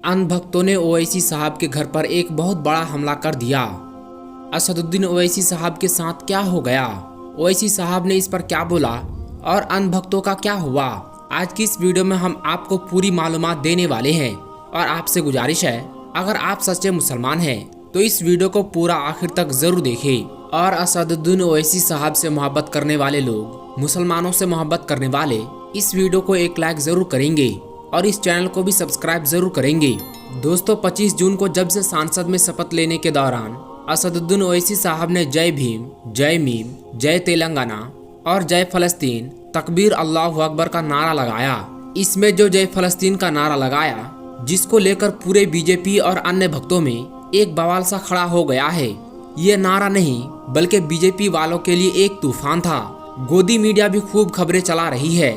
अंधभक्तों ने ओवैसी साहब के घर पर एक बहुत बड़ा हमला कर दिया। असदुद्दीन ओवैसी साहब के साथ क्या हो गया, ओवैसी साहब ने इस पर क्या बोला और अंधभक्तों का क्या हुआ, आज की इस वीडियो में हम आपको पूरी मालूमात देने वाले हैं। और आपसे गुजारिश है, अगर आप सच्चे मुसलमान हैं तो इस वीडियो को पूरा आखिर तक जरूर देखें। और असदुद्दीन ओवैसी साहब से मोहब्बत करने वाले लोग, मुसलमानों से मोहब्बत करने वाले इस वीडियो को एक लाइक जरूर करेंगे और इस चैनल को भी सब्सक्राइब जरूर करेंगे। दोस्तों, 25 जून को जब से संसद में शपथ लेने के दौरान असदुद्दीन ओवैसी साहब ने जय भीम, जय मीम, जय तेलंगाना और जय फलस्तीन, तकबीर अल्लाहु अकबर का नारा लगाया। इसमें जो जय फलस्तीन का नारा लगाया, जिसको लेकर पूरे बीजेपी और अन्य भक्तों में एक बवाल सा खड़ा हो गया है। ये नारा नहीं बल्कि बीजेपी वालों के लिए एक तूफान था। गोदी मीडिया भी खूब खबरें चला रही है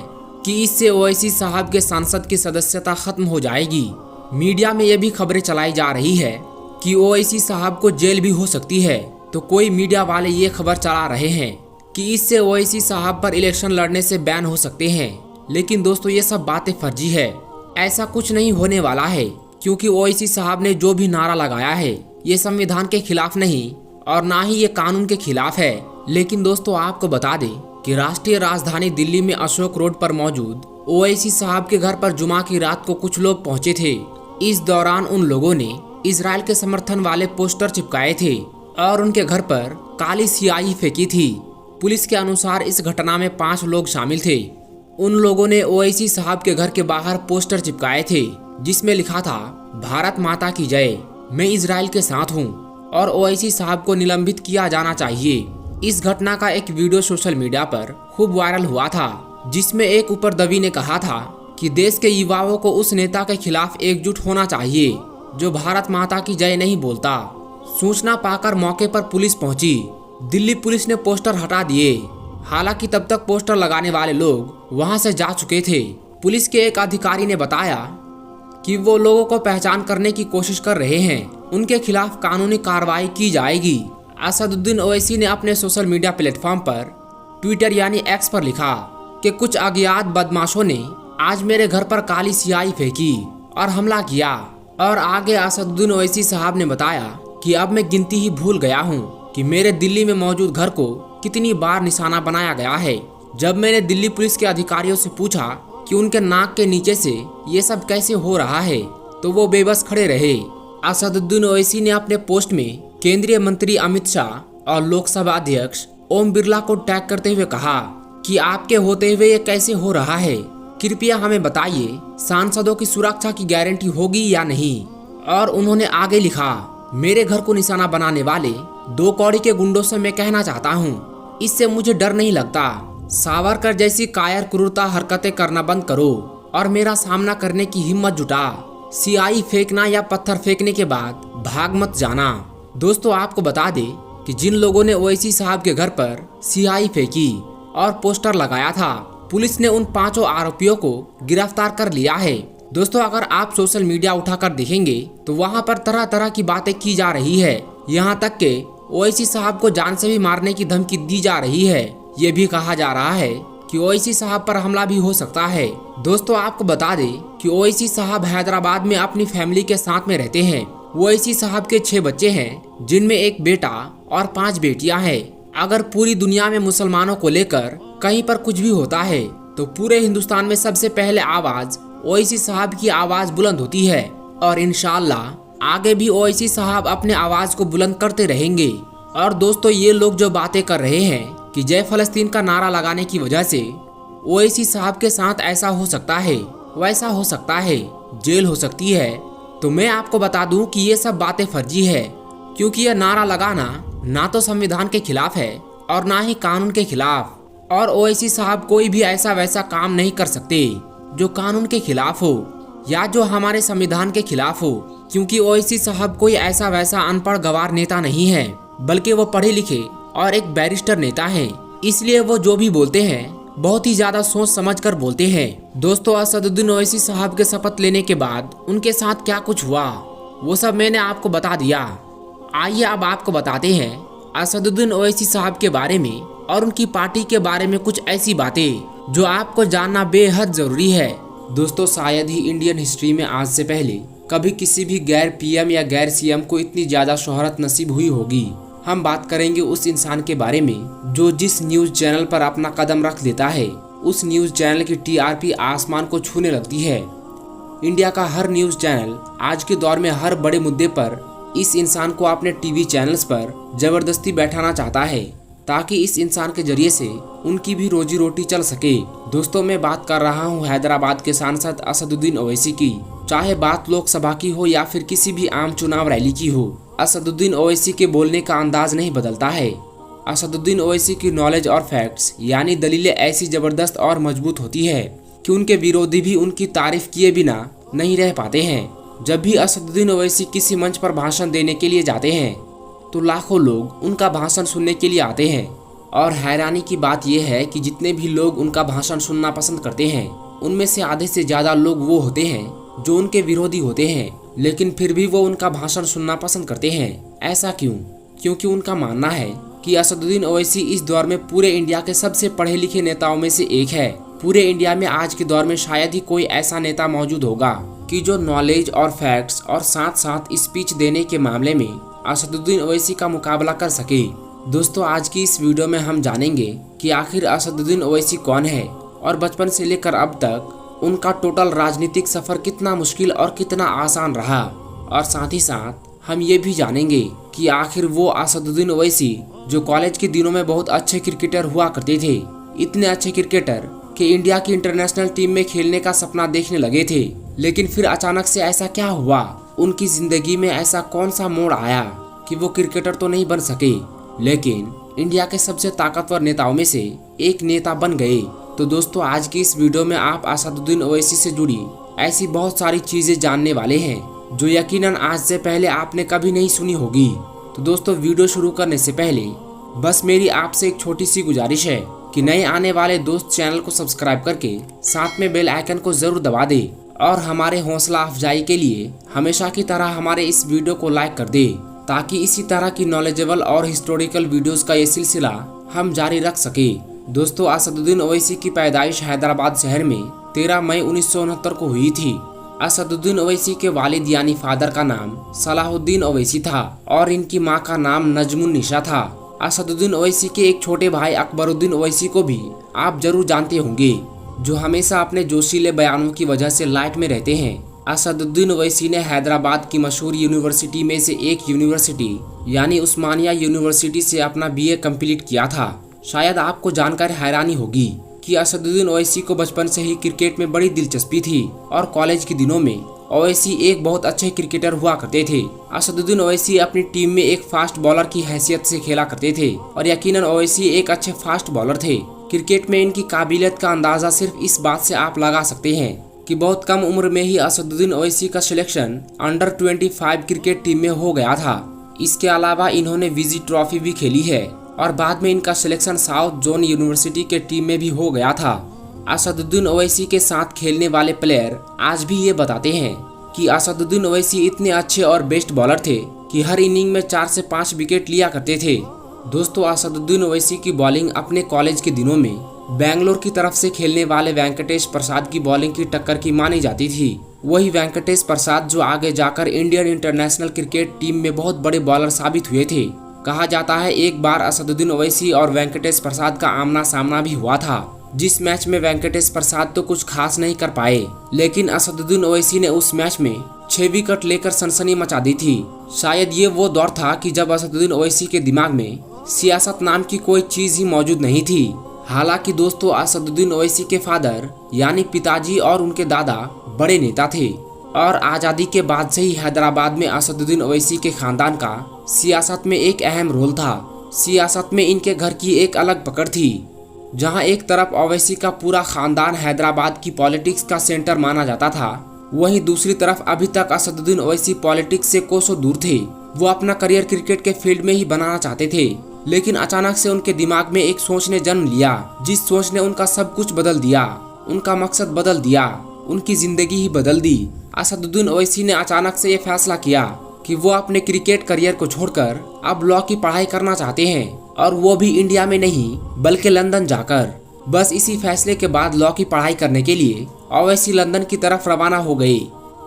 कि इससे ओवैसी साहब के संसद की सदस्यता खत्म हो जाएगी। मीडिया में ये भी खबरें चलाई जा रही है कि ओवैसी साहब को जेल भी हो सकती है। तो कोई मीडिया वाले ये खबर चला रहे हैं कि इससे ओवैसी साहब पर इलेक्शन लड़ने से बैन हो सकते हैं। लेकिन दोस्तों, ये सब बातें फर्जी है। ऐसा कुछ नहीं होने वाला है, क्योंकि ओवैसी साहब ने जो भी नारा लगाया है ये संविधान के खिलाफ नहीं और ना ही ये कानून के खिलाफ है। लेकिन दोस्तों, आपको बता दें कि राष्ट्रीय राजधानी दिल्ली में अशोक रोड पर मौजूद ओवैसी साहब के घर पर जुमा की रात को कुछ लोग पहुंचे थे। इस दौरान उन लोगों ने इजराइल के समर्थन वाले पोस्टर चिपकाए थे और उनके घर पर काली स्याही फेंकी थी। पुलिस के अनुसार इस घटना में 5 लोग शामिल थे। उन लोगों ने ओवैसी साहब के घर के बाहर पोस्टर चिपकाए थे जिसमें लिखा था, भारत माता की जय, मैं इजराइल के साथ हूँ और ओवैसी साहब को निलंबित किया जाना चाहिए। इस घटना का एक वीडियो सोशल मीडिया पर खूब वायरल हुआ था, जिसमें एक उपरदबी ने कहा था कि देश के युवाओं को उस नेता के खिलाफ एकजुट होना चाहिए जो भारत माता की जय नहीं बोलता। सूचना पाकर मौके पर पुलिस पहुंची। दिल्ली पुलिस ने पोस्टर हटा दिए। हालांकि तब तक पोस्टर लगाने वाले लोग वहां से जा चुके थे। पुलिस के एक अधिकारी ने बताया कि वो लोगों को पहचान करने की कोशिश कर रहे हैं, उनके खिलाफ कानूनी कार्रवाई की जाएगी। असदुद्दीन ओवैसी ने अपने सोशल मीडिया प्लेटफॉर्म पर ट्विटर यानी एक्स पर लिखा कि कुछ अज्ञात बदमाशों ने आज मेरे घर पर काली स्याही फेंकी और हमला किया। और आगे असदुद्दीन ओवैसी साहब ने बताया कि अब मैं गिनती ही भूल गया हूँ कि मेरे दिल्ली में मौजूद घर को कितनी बार निशाना बनाया गया है। जब मैंने दिल्ली पुलिस के अधिकारियों से पूछा कि उनके नाक के नीचे से ये सब कैसे हो रहा है, तो वो बेबस खड़े रहे। असदुद्दीन ओवैसी ने अपने पोस्ट में केंद्रीय मंत्री अमित शाह और लोकसभा अध्यक्ष ओम बिरला को टैग करते हुए कहा कि आपके होते हुए ये कैसे हो रहा है, कृपया हमें बताइए, सांसदों की सुरक्षा की गारंटी होगी या नहीं। और उन्होंने आगे लिखा, मेरे घर को निशाना बनाने वाले 2 कौड़ी के गुंडों से मैं कहना चाहता हूँ, इससे मुझे डर नहीं लगता। सावरकर जैसी कायर क्रूरता हरकतें करना बंद करो और मेरा सामना करने की हिम्मत जुटा। स्याही फेंकना या पत्थर फेंकने के बाद भाग मत जाना। दोस्तों, आपको बता दें कि जिन लोगों ने ओवैसी साहब के घर पर स्याही फेंकी और पोस्टर लगाया था, पुलिस ने उन 5 आरोपियों को गिरफ्तार कर लिया है। दोस्तों, अगर आप सोशल मीडिया उठाकर देखेंगे तो वहां पर तरह तरह की बातें की जा रही है। यहाँ तक कि ओवैसी साहब को जान से भी मारने की धमकी दी जा रही है। ये भी कहा जा रहा है कि ओवैसी साहब पर हमला भी हो सकता है। दोस्तों, आपको बता दें कि ओवैसी साहब हैदराबाद में अपनी फैमिली के साथ में रहते हैं। ओवैसी साहब के 6 बच्चे हैं, जिनमें एक बेटा और 5 बेटियां हैं। अगर पूरी दुनिया में मुसलमानों को लेकर कहीं पर कुछ भी होता है तो पूरे हिंदुस्तान में सबसे पहले आवाज ओवैसी साहब की आवाज बुलंद होती है। और इंशाअल्लाह आगे भी ओवैसी साहब अपने आवाज को बुलंद करते रहेंगे। और दोस्तों, ये लोग जो बातें कर रहे हैं कि जय फलस्तीन का नारा लगाने की वजह से ओवैसी साहब के साथ ऐसा हो सकता है, वैसा हो सकता है, जेल हो सकती है, तो मैं आपको बता दूं कि ये सब बातें फर्जी है। क्योंकि यह नारा लगाना ना तो संविधान के खिलाफ है और ना ही कानून के खिलाफ। और ओवैसी साहब कोई भी ऐसा वैसा काम नहीं कर सकते जो कानून के खिलाफ हो या जो हमारे संविधान के खिलाफ हो। क्योंकि ओवैसी साहब कोई ऐसा वैसा अनपढ़ गवार नेता नहीं है, बल्कि वो पढ़े लिखे और एक बैरिस्टर नेता है। इसलिए वो जो भी बोलते हैं बहुत ही ज्यादा सोच समझ कर बोलते हैं। दोस्तों, असदुद्दीन ओवैसी साहब के शपथ लेने के बाद उनके साथ क्या कुछ हुआ वो सब मैंने आपको बता दिया। आइए अब आपको बताते हैं असदुद्दीन ओवैसी साहब के बारे में और उनकी पार्टी के बारे में कुछ ऐसी बातें जो आपको जानना बेहद जरूरी है। दोस्तों, शायद ही इंडियन हिस्ट्री में आज से पहले कभी किसी भी गैर पीएम या गैर सीएम को इतनी ज्यादा शोहरत नसीब हुई होगी। हम बात करेंगे उस इंसान के बारे में जो जिस न्यूज चैनल पर अपना कदम रख देता है उस न्यूज चैनल की टीआरपी आसमान को छूने लगती है। इंडिया का हर न्यूज चैनल आज के दौर में हर बड़े मुद्दे पर इस इंसान को अपने टीवी चैनल्स पर जबरदस्ती बैठाना चाहता है ताकि इस इंसान के जरिए से उनकी भी रोजी रोटी चल सके। दोस्तों, मैं बात कर रहा हूँ हैदराबाद के सांसद असदुद्दीन ओवैसी की। चाहे बात लोकसभा की हो या फिर किसी भी आम चुनाव रैली की हो, असदुद्दीन ओवैसी के बोलने का अंदाज नहीं बदलता है। असदुद्दीन ओवैसी की नॉलेज और फैक्ट्स यानी दलीलें ऐसी जबरदस्त और मजबूत होती है कि उनके विरोधी भी उनकी तारीफ किए बिना नहीं रह पाते हैं। जब भी असदुद्दीन ओवैसी किसी मंच पर भाषण देने के लिए जाते हैं तो लाखों लोग उनका भाषण सुनने के लिए आते हैं। और हैरानी की बात यह है कि जितने भी लोग उनका भाषण सुनना पसंद करते हैं उनमें से आधे से ज्यादा लोग वो होते हैं जो उनके विरोधी होते हैं, लेकिन फिर भी वो उनका भाषण सुनना पसंद करते हैं। ऐसा क्यों? क्योंकि उनका मानना है कि असदुद्दीन ओवैसी इस दौर में पूरे इंडिया के सबसे पढ़े लिखे नेताओं में से एक है। पूरे इंडिया में आज के दौर में शायद ही कोई ऐसा नेता मौजूद होगा कि जो नॉलेज और फैक्ट्स और साथ साथ स्पीच देने के मामले में असदुद्दीन ओवैसी का मुकाबला कर सके। दोस्तों, आज की इस वीडियो में हम जानेंगे कि आखिर असदुद्दीन ओवैसी कौन है और बचपन से लेकर अब तक उनका टोटल राजनीतिक सफर कितना मुश्किल और कितना आसान रहा। और साथ ही साथ हम ये भी जानेंगे कि आखिर वो असदुद्दीन ओवैसी जो कॉलेज के दिनों में बहुत अच्छे क्रिकेटर हुआ करते थे, इतने अच्छे क्रिकेटर कि इंडिया की इंटरनेशनल टीम में खेलने का सपना देखने लगे थे, लेकिन फिर अचानक से ऐसा क्या हुआ, उनकी जिंदगी में ऐसा कौन सा मोड़ आया कि वो क्रिकेटर तो नहीं बन सके लेकिन इंडिया के सबसे ताकतवर नेताओं में से एक नेता बन गए। तो दोस्तों, आज की इस वीडियो में आप असदुद्दीन ओवैसी से जुड़ी ऐसी बहुत सारी चीजें जानने वाले हैं जो यकीनन आज से पहले आपने कभी नहीं सुनी होगी। तो दोस्तों, वीडियो शुरू करने से पहले बस मेरी आपसे एक छोटी सी गुजारिश है कि नए आने वाले दोस्त चैनल को सब्सक्राइब करके साथ में बेल आइकन को जरूर दबा दे और हमारे हौसला अफजाई के लिए हमेशा की तरह हमारे इस वीडियो को लाइक कर दे ताकि इसी तरह की नॉलेजेबल और हिस्टोरिकल वीडियोस का ये सिलसिला हम जारी रख सके। दोस्तों, असदुद्दीन ओवैसी की पैदाइश हैदराबाद शहर में 13 मई 1969 को हुई थी। असदुद्दीन ओवैसी के वालिद यानी फादर का नाम सलाहुद्दीन ओवैसी था और इनकी मां का नाम नजमुन्निसा था। असदुद्दीन ओवैसी के एक छोटे भाई अकबरुद्दीन ओवैसी को भी आप जरूर जानते होंगे, जो हमेशा अपने जोशीले बयानों की वजह से लाइट में रहते हैं। असदुद्दीन ओवैसी ने हैदराबाद की मशहूर यूनिवर्सिटी में से एक यूनिवर्सिटी यानी उस्मानिया यूनिवर्सिटी से अपना बीए कंप्लीट किया था। शायद आपको जानकर हैरानी होगी कि असदुद्दीन ओवैसी को बचपन से ही क्रिकेट में बड़ी दिलचस्पी थी और कॉलेज के दिनों में ओवैसी एक बहुत अच्छे क्रिकेटर हुआ करते थे। असदुद्दीन ओवैसी अपनी टीम में एक फास्ट बॉलर की हैसियत से खेला करते थे और यकीनन ओवैसी एक अच्छे फास्ट बॉलर थे। क्रिकेट में इनकी काबिलियत का अंदाजा सिर्फ इस बात से आप लगा सकते हैं कि बहुत कम उम्र में ही असदुद्दीन ओवैसी का सिलेक्शन अंडर 25 क्रिकेट टीम में हो गया था। इसके अलावा इन्होंने विजी ट्रॉफी भी खेली है और बाद में इनका सिलेक्शन साउथ जोन यूनिवर्सिटी के टीम में भी हो गया था। असदुद्दीन ओवैसी के साथ खेलने वाले प्लेयर आज भी ये बताते हैं कि असदुद्दीन ओवैसी इतने अच्छे और बेस्ट बॉलर थे कि हर इनिंग में 4 से 5 विकेट लिया करते थे। दोस्तों, असदुद्दीन ओवैसी की बॉलिंग अपने कॉलेज के दिनों में बेंगलोर की तरफ से खेलने वाले वेंकटेश प्रसाद की बॉलिंग की टक्कर की मानी जाती थी। वही वेंकटेश प्रसाद जो आगे जाकर इंडियन इंटरनेशनल क्रिकेट टीम में बहुत बड़े बॉलर साबित हुए थे। कहा जाता है एक बार असदुद्दीन ओवैसी और वेंकटेश प्रसाद का आमना सामना भी हुआ था, जिस मैच में वेंकटेश प्रसाद तो कुछ खास नहीं कर पाए, लेकिन असदुद्दीन ओवैसी ने उस मैच में 6 विकेट लेकर सनसनी मचा दी थी। शायद ये वो दौर था कि जब असदुद्दीन ओवैसी के दिमाग में सियासत नाम की कोई चीज ही मौजूद नहीं थी। हालांकि दोस्तों, असदुद्दीन ओवैसी के फादर यानी पिताजी और उनके दादा बड़े नेता थे और आज़ादी के बाद से ही हैदराबाद में असदुद्दीन ओवैसी के खानदान का सियासत में एक अहम रोल था। सियासत में इनके घर की एक अलग पकड़ थी, जहां एक तरफ ओवैसी का पूरा खानदान हैदराबाद की पॉलिटिक्स का सेंटर माना जाता था, वहीं दूसरी तरफ अभी तक असदुद्दीन ओवैसी पॉलिटिक्स से कोसों दूर थे। वो अपना करियर क्रिकेट के फील्ड में ही बनाना चाहते थे, लेकिन अचानक से उनके दिमाग में एक सोच ने जन्म लिया, जिस सोच ने उनका सब कुछ बदल दिया, उनका मकसद बदल दिया, उनकी जिंदगी ही बदल दी। असदुद्दीन ओवैसी ने अचानक से ये फैसला किया कि वो अपने क्रिकेट करियर को छोड़कर अब लॉ की पढ़ाई करना चाहते हैं और वो भी इंडिया में नहीं बल्कि लंदन जाकर। बस इसी फैसले के बाद लॉ की पढ़ाई करने के लिए ओवैसी लंदन की तरफ रवाना हो गए।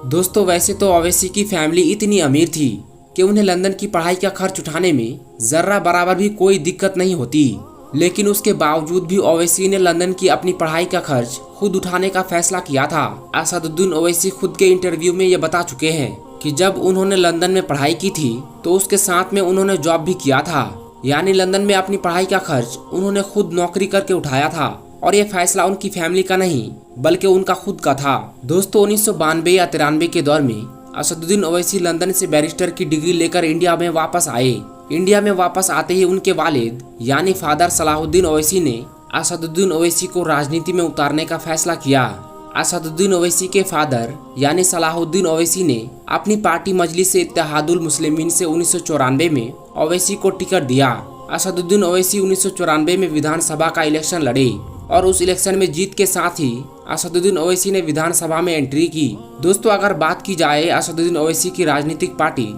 दोस्तों वैसे तो ओवैसी की फैमिली इतनी अमीर थी कि उन्हें लंदन की पढ़ाई का खर्च उठाने में जर्रा बराबर भी कोई दिक्कत नहीं होती, लेकिन उसके बावजूद भी ओवैसी ने लंदन की अपनी पढ़ाई का खर्च खुद उठाने का फैसला किया था। असदुद्दीन ओवैसी खुद के इंटरव्यू में ये बता चुके हैं कि जब उन्होंने लंदन में पढ़ाई की थी तो उसके साथ में उन्होंने जॉब भी किया था, यानी लंदन में अपनी पढ़ाई का खर्च उन्होंने खुद नौकरी करके उठाया था और ये फैसला उनकी फैमिली का नहीं बल्कि उनका खुद का था। दोस्तों 1992 या 93 के दौर में असदुद्दीन ओवैसी लंदन से बैरिस्टर की डिग्री लेकर इंडिया में वापस आए। इंडिया में वापस आते ही उनके वालिद यानी फादर सलाहुद्दीन ओवैसी ने असदुद्दीन ओवैसी को राजनीति में उतारने का फैसला किया। असदुद्दीन ओवैसी के फादर यानी सलाहुद्दीन ओवैसी ने अपनी पार्टी मजलिस-ए-इत्तेहादुल मुस्लिमीन से 1994 में ओवैसी को टिकट दिया। असदुद्दीन ओवैसी 1994 में विधानसभा का इलेक्शन लड़े और उस इलेक्शन में जीत के साथ ही असदुद्दीन ओवैसी ने विधानसभा में एंट्री की। दोस्तों अगर बात की जाए असदुद्दीन ओवैसी की राजनीतिक पार्टी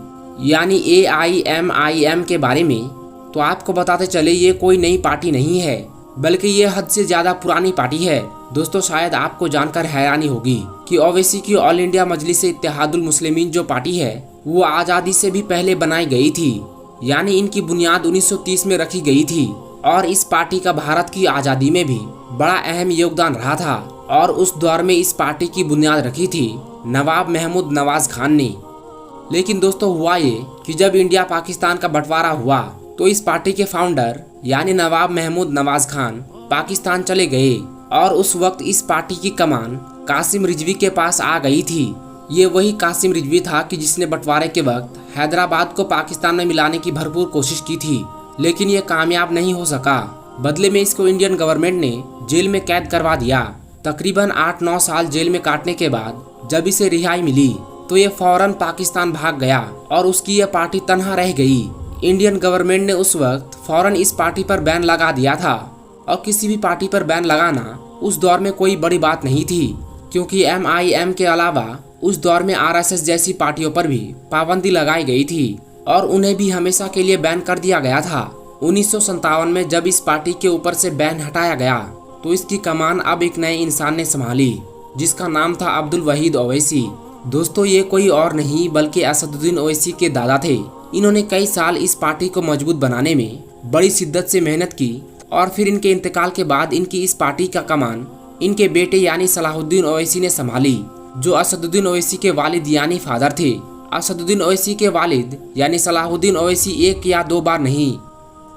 यानी AIMIM के बारे में, तो आपको बताते चले ये कोई नई पार्टी नहीं है बल्कि ये हद से ज्यादा पुरानी पार्टी है। दोस्तों शायद आपको जानकर हैरानी होगी कि ओवैसी की ऑल इंडिया मजलिस-ए-इत्तेहादुल मुस्लिमीन जो पार्टी है वो आज़ादी से भी पहले बनाई गई थी, यानी इनकी बुनियाद 1930 में रखी गई थी और इस पार्टी का भारत की आज़ादी में भी बड़ा अहम योगदान रहा था। और उस दौर में इस पार्टी की बुनियाद रखी थी नवाब महमूद नवाज खान ने। लेकिन दोस्तों हुआ ये कि जब इंडिया पाकिस्तान का बंटवारा हुआ तो इस पार्टी के फाउंडर यानी नवाब महमूद नवाज खान पाकिस्तान चले गए और उस वक्त इस पार्टी की कमान कासिम रिजवी के पास आ गई थी। ये वही कासिम रिजवी था कि जिसने बंटवारे के वक्त हैदराबाद को पाकिस्तान में मिलाने की भरपूर कोशिश की थी, लेकिन ये कामयाब नहीं हो सका। बदले में इसको इंडियन गवर्नमेंट ने जेल में कैद करवा दिया। तकरीबन 8-9 साल जेल में काटने के बाद जब इसे रिहाई मिली तो ये फौरन पाकिस्तान भाग गया और उसकी यह पार्टी तनहा रह गई। इंडियन गवर्नमेंट ने उस वक्त फौरन इस पार्टी पर बैन लगा दिया था और किसी भी पार्टी पर बैन लगाना उस दौर में कोई बड़ी बात नहीं थी, क्योंकि MIM के अलावा उस दौर में RSS जैसी पार्टियों पर भी पाबंदी लगाई गई थी और उन्हें भी हमेशा के लिए बैन कर दिया गया था। 1957 में जब इस पार्टी के ऊपर से बैन हटाया गया तो इसकी कमान अब एक नए इंसान ने संभाली जिसका नाम था अब्दुल वहीद ओवैसी। दोस्तों ये कोई और नहीं बल्कि असदुद्दीन ओवैसी के दादा थे। इन्होंने कई साल इस पार्टी को मजबूत बनाने में बड़ी शिद्दत से मेहनत की और फिर इनके इंतकाल के बाद इनकी इस पार्टी का कमान इनके बेटे यानी सलाहुद्दीन ओवैसी ने संभाली, जो असदुद्दीन ओवैसी के वालिद यानी फादर थे। असदुद्दीन ओवैसी के वालिद यानी सलाहुद्दीन ओवैसी 1 या 2 बार नहीं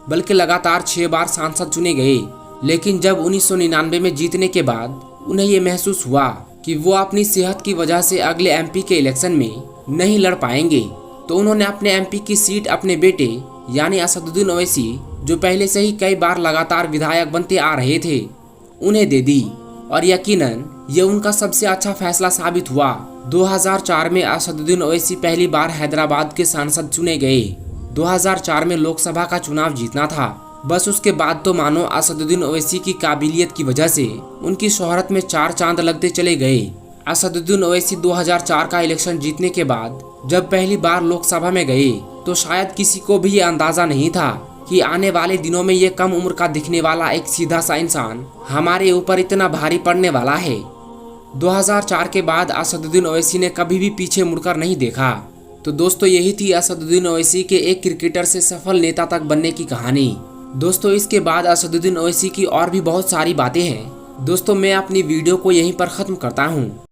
बल्कि लगातार 6 बार सांसद चुने गए, लेकिन जब 1999 में जीतने के बाद उन्हें ये महसूस हुआ कि वो अपनी सेहत की वजह से अगले MP के इलेक्शन में नहीं लड़ पाएंगे, तो उन्होंने अपने MP की सीट अपने बेटे यानी असदुद्दीन ओवैसी, जो पहले से ही कई बार लगातार विधायक बनते आ रहे थे, उन्हें दे दी और यकीनन ये उनका सबसे अच्छा फैसला साबित हुआ। 2004 में असदुद्दीन ओवैसी पहली बार हैदराबाद के सांसद चुने गए। 2004 में लोकसभा का चुनाव जीतना था। बस उसके बाद तो मानो असदुद्दीन ओवैसी की काबिलियत की वजह से उनकी शोहरत में 4 चांद लगते चले गए। असदुद्दीन ओवैसी 2004 का इलेक्शन जीतने के बाद जब पहली बार लोकसभा में गए तो शायद किसी को भी ये अंदाजा नहीं था कि आने वाले दिनों में ये कम उम्र का दिखने वाला एक सीधा सा इंसान हमारे ऊपर इतना भारी पड़ने वाला है। 2004 के बाद असदुद्दीन ओवैसी ने कभी भी पीछे मुड़कर नहीं देखा। तो दोस्तों यही थी असदुद्दीन ओवैसी के एक क्रिकेटर से सफल नेता तक बनने की कहानी। दोस्तों इसके बाद असदुद्दीन ओवैसी की और भी बहुत सारी बातें हैं। दोस्तों मैं अपनी वीडियो को यहीं पर ख़त्म करता हूँ।